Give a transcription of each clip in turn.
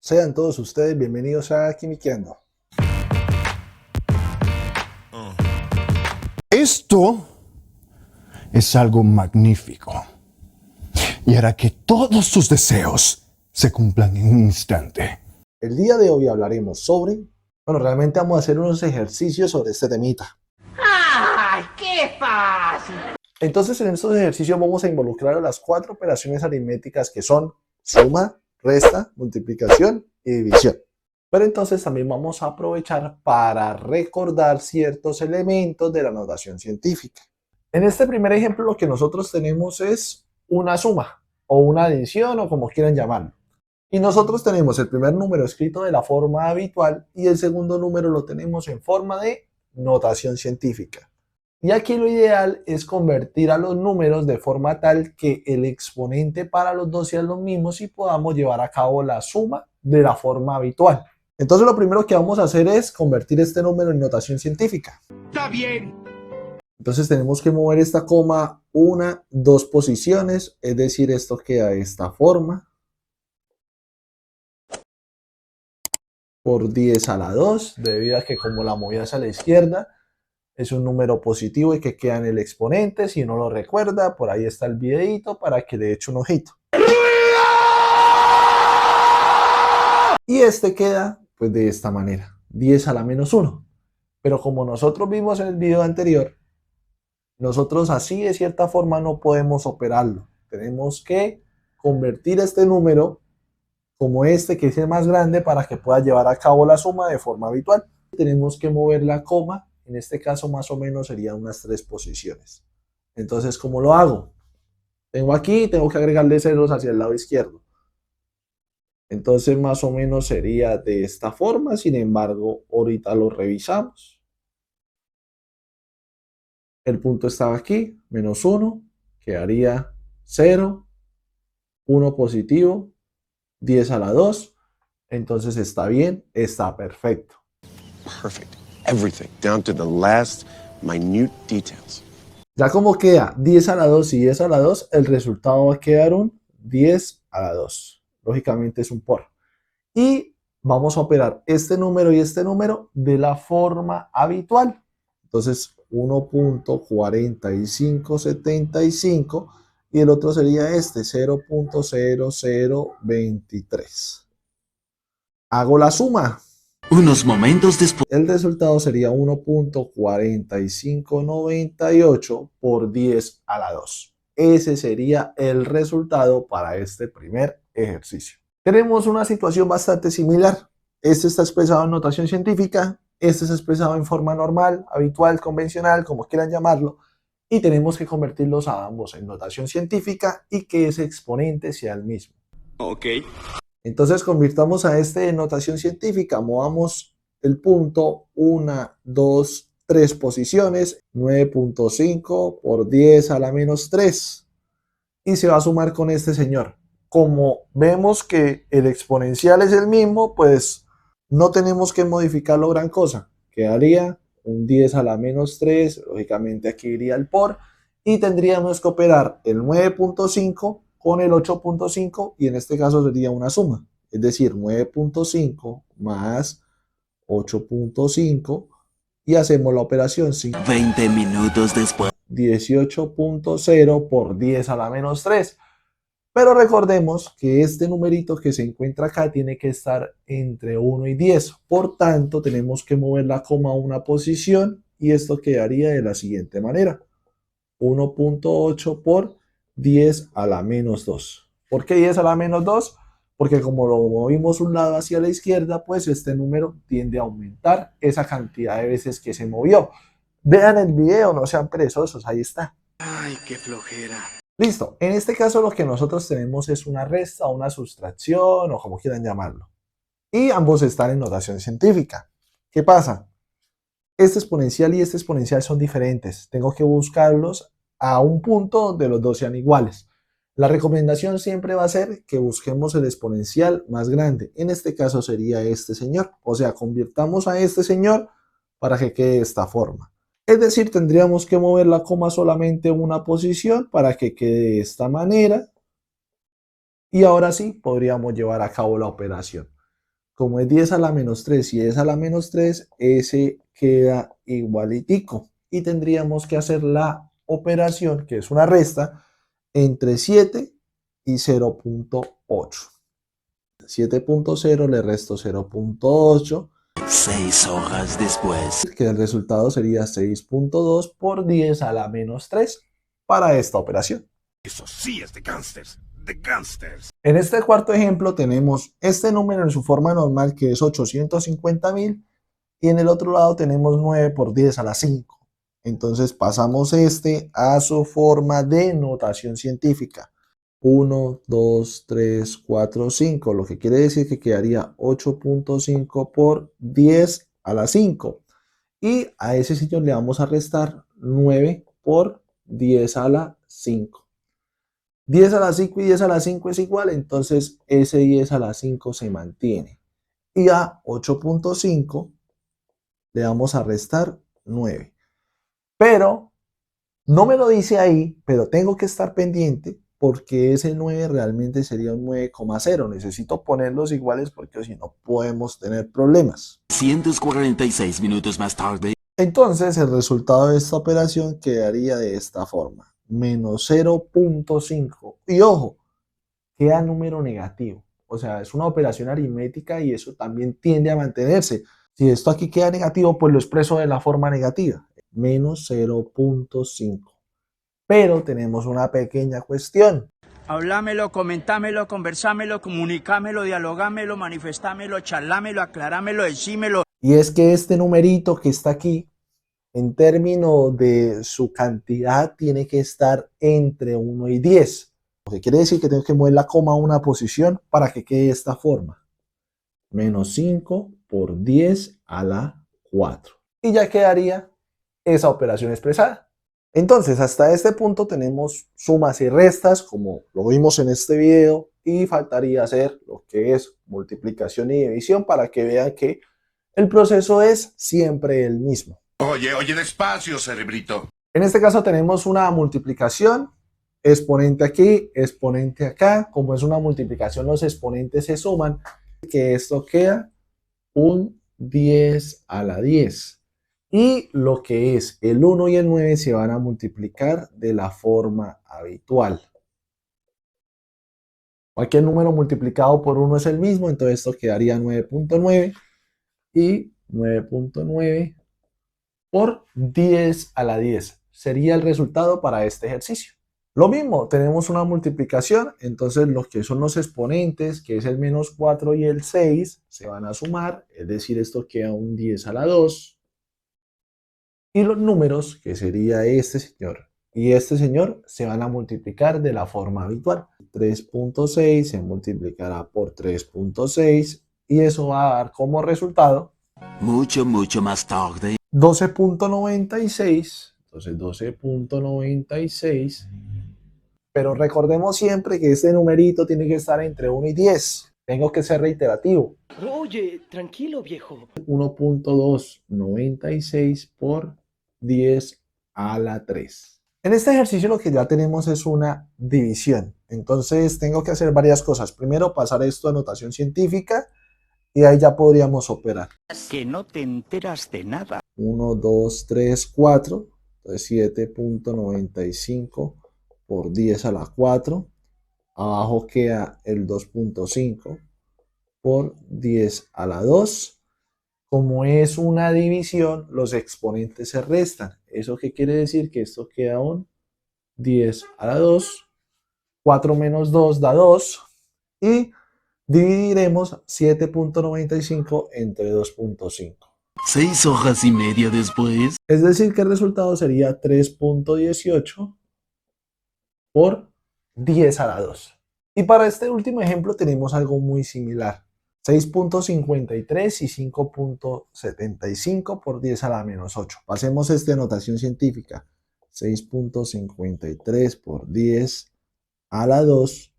Sean todos ustedes bienvenidos a Quimiqueando. Esto es algo magnífico y hará que todos tus deseos se cumplan en un instante. El día de hoy hablaremos sobre, realmente vamos a hacer unos ejercicios sobre este temita. ¡Ay, qué fácil! Entonces en estos ejercicios vamos a involucrar a las 4 operaciones aritméticas que son suma, resta, multiplicación y división. Pero entonces también vamos a aprovechar para recordar ciertos elementos de la notación científica. En este primer ejemplo lo que nosotros tenemos es una suma o una adición o como quieran llamarlo. Y nosotros tenemos el primer número escrito de la forma habitual y el segundo número lo tenemos en forma de notación científica. Y aquí lo ideal es convertir a los números de forma tal que el exponente para los dos sean los mismos y podamos llevar a cabo la suma de la forma habitual. Entonces lo primero que vamos a hacer es convertir este número en notación científica. ¡Está bien! Entonces tenemos que mover esta coma 1, 2 posiciones, es decir, esto queda de esta forma. Por 10 a la 2, debido a que como la moví hacia la izquierda, es un número positivo y que queda en el exponente. Si no lo recuerda, por ahí está el videito para que le eche un ojito. Y este queda pues de esta manera, 10 a la menos 1. Pero como nosotros vimos en el video anterior, nosotros así de cierta forma no podemos operarlo. Tenemos que convertir este número como este, que es el más grande, para que pueda llevar a cabo la suma de forma habitual. Tenemos que mover la coma, en este caso más o menos serían unas 3 posiciones. Entonces, ¿cómo lo hago? Tengo que agregarle ceros hacia el lado izquierdo. Entonces, más o menos sería de esta forma, sin embargo, ahorita lo revisamos. El punto estaba aquí, menos 1, quedaría 0, 1 positivo, 10 a la 2, entonces está bien, está perfecto. Perfect. Everything, down to the last minute details. Ya como queda 10 a la 2 y 10 a la 2, el resultado va a quedar un 10 a la 2. Lógicamente es un por. Y vamos a operar este número y este número de la forma habitual. Entonces 1.4575 y el otro sería este, 0.0023. Hago la suma. Unos momentos después. El resultado sería 1.4598 por 10 a la 2. Ese sería el resultado para este primer ejercicio. Tenemos una situación bastante similar. Este está expresado en notación científica, este está expresado en forma normal, habitual, convencional, como quieran llamarlo, y tenemos que convertirlos a ambos en notación científica y que ese exponente sea el mismo. Ok. Entonces convirtamos a este en notación científica, movamos el punto 1, 2, 3 posiciones, 9.5 por 10 a la menos 3, y se va a sumar con este señor. Como vemos que el exponencial es el mismo, pues no tenemos que modificarlo gran cosa. Quedaría un 10 a la menos 3, lógicamente aquí iría el por, y tendríamos que operar el 9.5 con el 8.5 y en este caso sería una suma. Es decir, 9.5 más 8.5 y hacemos la operación 20 minutos después. 18.0 por 10 a la menos 3. Pero recordemos que este numerito que se encuentra acá tiene que estar entre 1 y 10. Por tanto, tenemos que mover la coma a una posición y esto quedaría de la siguiente manera. 1.8 por 10 a la menos 2. ¿Por qué 10 a la menos 2? Porque como lo movimos un lado hacia la izquierda, pues este número tiende a aumentar esa cantidad de veces que se movió. Vean el video, no sean perezosos, ahí está. Ay, qué flojera. Listo, en este caso lo que nosotros tenemos es una resta o una sustracción o como quieran llamarlo. Y ambos están en notación científica. ¿Qué pasa? Este exponencial y este exponencial son diferentes. Tengo que buscarlos a un punto donde los dos sean iguales. La recomendación siempre va a ser que busquemos el exponencial más grande. En este caso sería este señor. O sea, convirtamos a este señor para que quede de esta forma. Es decir, tendríamos que mover la coma solamente una posición para que quede de esta manera. Y ahora sí, podríamos llevar a cabo la operación. Como es 10 a la menos 3 y es a la menos 3, ese queda igualitico. Y tendríamos que hacer la operación, que es una resta, entre 7 y 0.8. 7.0 le resto 0.8, 6 horas después. que el resultado sería 6.2 por 10 a la menos 3 para esta operación. Eso sí es de gangsters. De gangsters. En este cuarto ejemplo tenemos este número en su forma normal, que es 850.000, y en el otro lado tenemos 9 por 10 a la 5. Entonces pasamos este a su forma de notación científica. 1, 2, 3, 4, 5, lo que quiere decir que quedaría 8.5 por 10 a la 5. Y a ese sitio le vamos a restar 9 por 10 a la 5. 10 a la 5 y 10 a la 5 es igual, entonces ese 10 a la 5 se mantiene. Y a 8.5 le vamos a restar 9. Pero no me lo dice ahí, pero tengo que estar pendiente porque ese 9 realmente sería un 9,0. Necesito ponerlos iguales porque si no podemos tener problemas. 246 minutos más tarde. Entonces el resultado de esta operación quedaría de esta forma. Menos 0.5. Y ojo, queda número negativo. O sea, es una operación aritmética y eso también tiende a mantenerse. Si esto aquí queda negativo, pues lo expreso de la forma negativa. Menos 0.5. Pero tenemos una pequeña cuestión. Hablámelo, comentámelo, conversámelo, comunicámelo, dialogámelo, manifestámelo, charlámelo, aclarámelo, decímelo. Y es que este numerito que está aquí, en términos de su cantidad, tiene que estar entre 1 y 10. Lo que quiere decir que tengo que mover la coma a una posición para que quede de esta forma. Menos 5 por 10 a la 4. Y ya quedaría esa operación expresada. Entonces, hasta este punto tenemos sumas y restas, como lo vimos en este video, y faltaría hacer lo que es multiplicación y división para que vean que el proceso es siempre el mismo. Oye, despacio, cerebrito. En este caso tenemos una multiplicación, exponente aquí, exponente acá. Como es una multiplicación, los exponentes se suman, que esto queda un 10 a la 10. Y lo que es el 1 y el 9 se van a multiplicar de la forma habitual. Cualquier número multiplicado por 1 es el mismo, entonces esto quedaría 9.9 y 9.9 por 10 a la 10. Sería el resultado para este ejercicio. Lo mismo, tenemos una multiplicación, entonces los que son los exponentes, que es el menos 4 y el 6, se van a sumar, es decir, esto queda un 10 a la 2. Y los números, que sería este señor y este señor, se van a multiplicar de la forma habitual. 3.6 se multiplicará por 3.6 y eso va a dar como resultado Mucho más tarde. 12.96. Entonces 12.96. Pero recordemos siempre que este numerito tiene que estar entre 1 y 10. Tengo que ser reiterativo. Oye, tranquilo, viejo. 1.296 por 10 a la 3. En este ejercicio lo que ya tenemos es una división. Entonces tengo que hacer varias cosas. Primero pasar esto a notación científica y ahí ya podríamos operar. Que no te enteras de nada. 1, 2, 3, 4. Entonces 7.95 por 10 a la 4. Abajo queda el 2.5 por 10 a la 2. Como es una división, los exponentes se restan. ¿Eso qué quiere decir? Que esto queda un 10 a la 2. 4 menos 2 da 2. Y dividiremos 7.95 entre 2.5. 6 horas y media después. Es decir, que el resultado sería 3.18 por 10 a la 2. Y para este último ejemplo tenemos algo muy similar. 6.53 y 5.75 por 10 a la menos 8. Pasemos esta notación científica. 6.53 por 10 a la 2.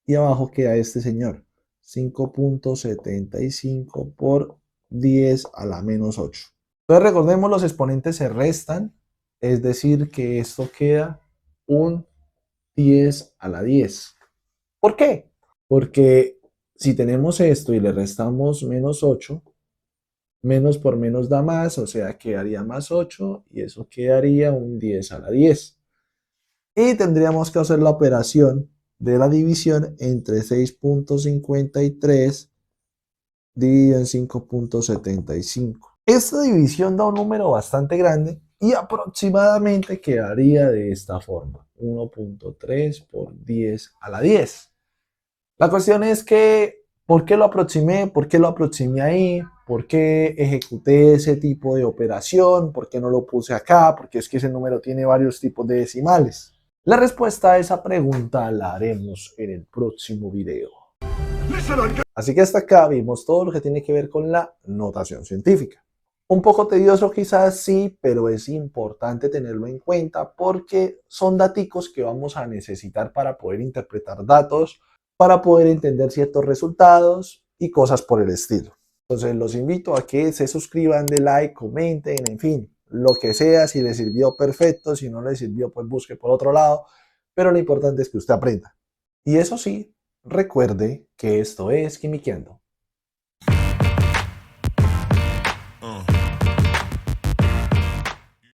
Y abajo queda este señor. 5.75 por 10 a la menos 8. Entonces recordemos, los exponentes se restan. Es decir, que esto queda un 10 a la 10. ¿Por qué? Porque si tenemos esto y le restamos menos 8, menos por menos da más, o sea, quedaría más 8 y eso quedaría un 10 a la 10. Y tendríamos que hacer la operación de la división entre 6.53 dividido en 5.75. Esta división da un número bastante grande y aproximadamente quedaría de esta forma: 1.3 por 10 a la 10. La cuestión es que, ¿por qué lo aproximé? ¿Por qué lo aproximé ahí? ¿Por qué ejecuté ese tipo de operación? ¿Por qué no lo puse acá? Porque es que ese número tiene varios tipos de decimales. La respuesta a esa pregunta la haremos en el próximo video. Así que hasta acá vimos todo lo que tiene que ver con la notación científica. Un poco tedioso quizás, sí, pero es importante tenerlo en cuenta porque son daticos que vamos a necesitar para poder interpretar datos, para poder entender ciertos resultados y cosas por el estilo. Entonces los invito a que se suscriban, den like, comenten, en fin, lo que sea. Si les sirvió, perfecto; si no les sirvió, pues busque por otro lado, pero lo importante es que usted aprenda. Y eso sí, recuerde que esto es Quimiqueando.